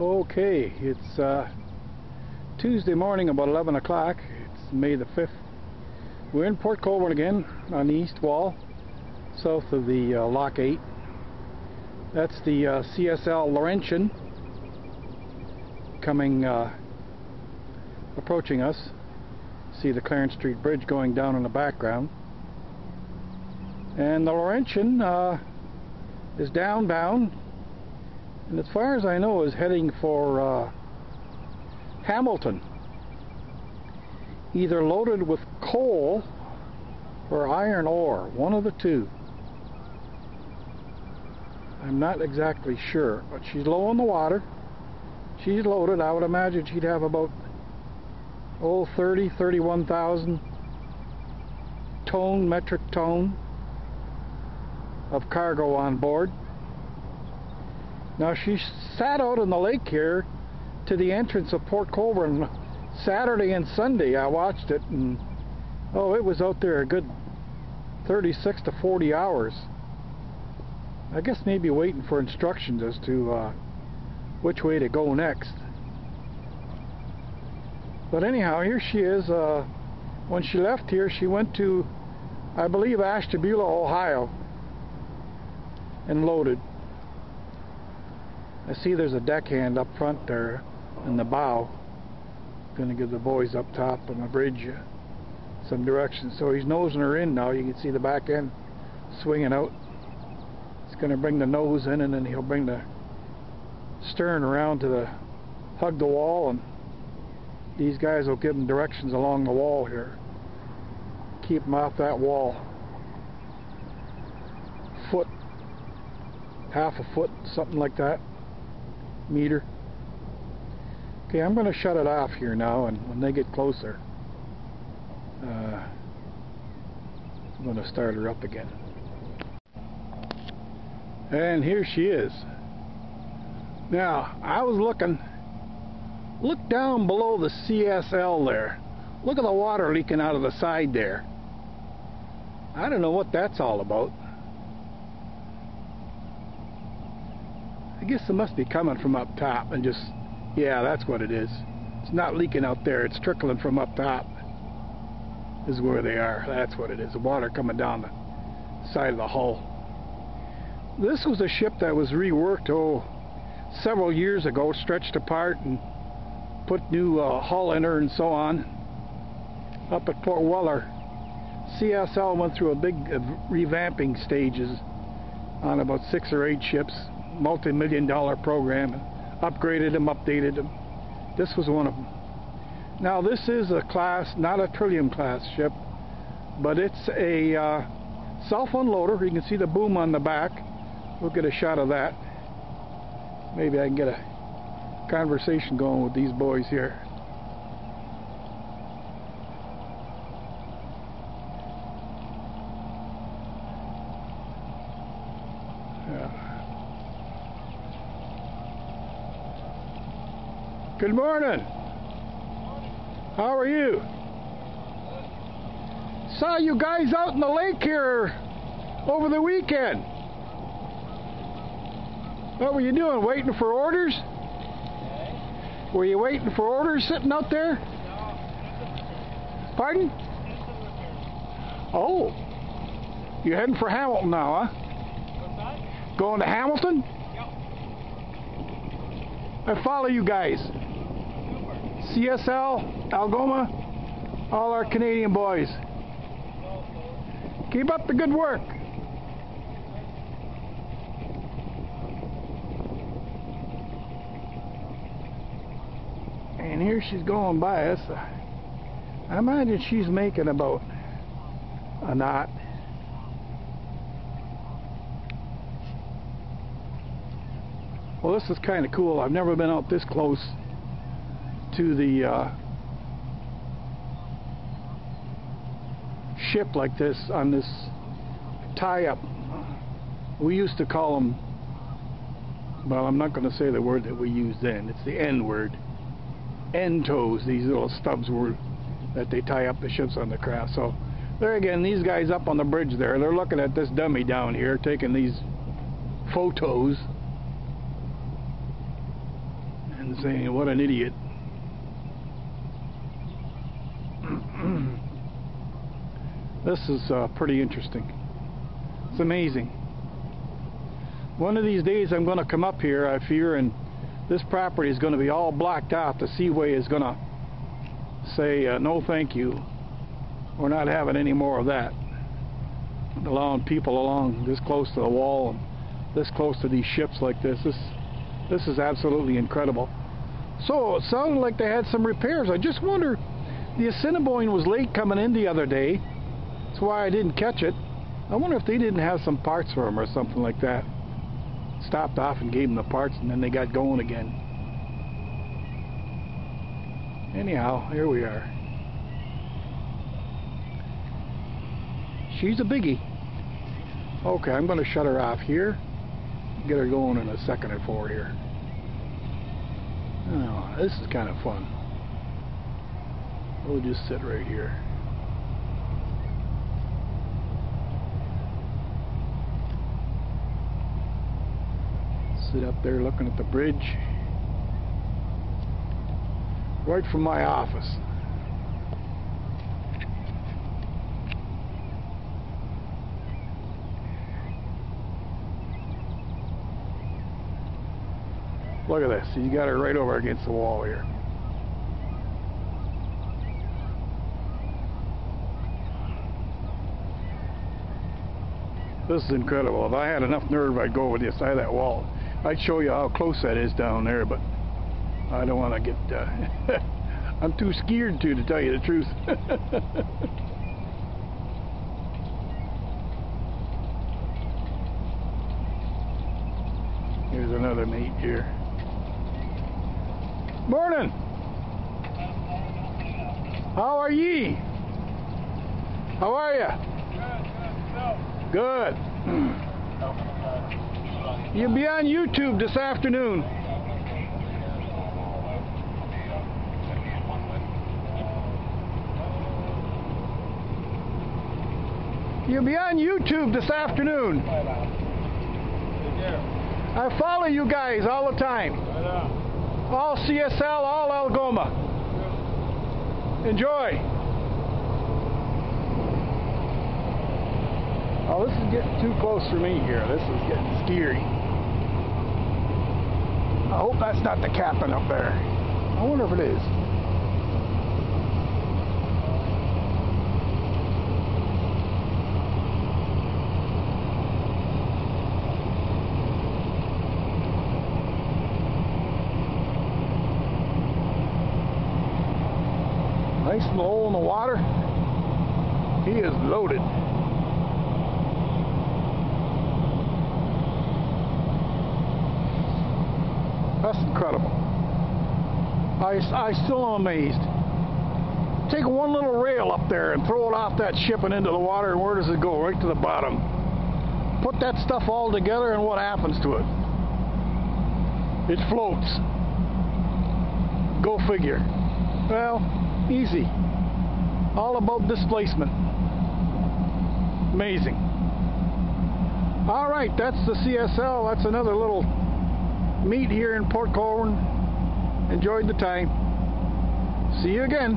Okay, it's Tuesday morning about 11 o'clock. It's May the 5th. We're in Port Colborne again on the east wall, south of the Lock 8. That's the CSL Laurentien coming, approaching us. See the Clarence Street Bridge going down in the background. And the Laurentien is downbound, and as far as I know is heading for Hamilton, either loaded with coal or iron ore, one of the two. I'm not exactly sure, but she's low on the water. She's loaded. I would imagine she'd have about 31,000 metric ton of cargo on board. Now she sat out in the lake here to the entrance of Port Colborne Saturday and Sunday. I watched it, and it was out there a good 36 to 40 hours. I guess maybe waiting for instructions as to which way to go next. But anyhow, here she is. When she left here, she went to, I believe, Ashtabula, Ohio, and loaded. I see there's a deckhand up front there in the bow. Gonna give the boys up top on the bridge some direction. So he's nosing her in now. You can see the back end swinging out. He's gonna bring the nose in, and then he'll bring the stern around to hug the wall, and these guys will give him directions along the wall here. Keep him off that wall. Foot, half a foot, something like that. Meter. Okay, I'm going to shut it off here now, and when they get closer, I'm going to start her up again. And here she is. Now, I was looking. Look down below the CSL there. Look at the water leaking out of the side there. I don't know what that's all about. I guess it must be coming from up top and just, yeah, that's what it is. It's not leaking out there, it's trickling from up top. This is where they are. That's what it is. The water coming down the side of the hull. This was a ship that was reworked, several years ago, stretched apart and put new hull in her and so on. Up at Port Weller, CSL went through a big revamping stages on about 6 or 8 ships. Multi-million-dollar program, and upgraded them, updated them. This was one of them. Now this is a class, not a Trillium class ship, but it's a self-unloader. You can see the boom on the back. We'll get a shot of that. Maybe I can get a conversation going with these boys here. Good morning. How are you? Saw you guys out in the lake here over the weekend. What were you doing? Waiting for orders? Were you waiting for orders sitting out there? Pardon? Oh. You're heading for Hamilton now, huh? Going to Hamilton? I follow you guys. CSL, Algoma, all our Canadian boys. Keep up the good work. And here she's going by us. I imagine she's making about a knot. Well, this is kind of cool. I've never been out this close to the ship like this on this tie-up. We used to call them, well, I'm not going to say the word that we used then. It's the N word. End tows, these little stubs were that they tie up the ships on the craft. So there again, these guys up on the bridge there, they're looking at this dummy down here, taking these photos. and saying, what an idiot. This is pretty interesting. It's amazing. One of these days I'm going to come up here, I fear, and this property is going to be all blocked out. The seaway is going to say, no thank you. We're not having any more of that. Allowing people along this close to the wall and this close to these ships like this. This is absolutely incredible. So it sounded like they had some repairs. I just wonder, the Assiniboine was late coming in the other day. That's why I didn't catch it. I wonder if they didn't have some parts for them or something like that. Stopped off and gave them the parts, and then they got going again. Anyhow, here we are. She's a biggie. Okay, I'm going to shut her off here. Get her going in a second or four here. Oh, this is kind of fun. We'll just sit right here. Sit up there looking at the bridge. Right from my office. Look at this. You got her right over against the wall here. This is incredible. If I had enough nerve, I'd go over the side of that wall. I'd show you how close that is down there, but I don't want to get... I'm too scared to tell you the truth. Here's another mate here. Morning! How are ye? How are ya? Good. You'll be on YouTube this afternoon. You'll be on YouTube this afternoon. I follow you guys all the time. All CSL, all Algoma. Enjoy. Oh, this is getting too close for me here. This is getting scary. I hope that's not the captain up there. I wonder if it is. Nice little hole in the water. He is loaded. That's incredible. I still am amazed. Take one little rail up there and throw it off that ship and into the water, and where does it go? Right to the bottom. Put that stuff all together, and what happens to it? It floats. Go figure. Well, easy. All about displacement. Amazing. All right, that's the CSL. That's another little meet here in Port Colborne. Enjoyed the time. See you again.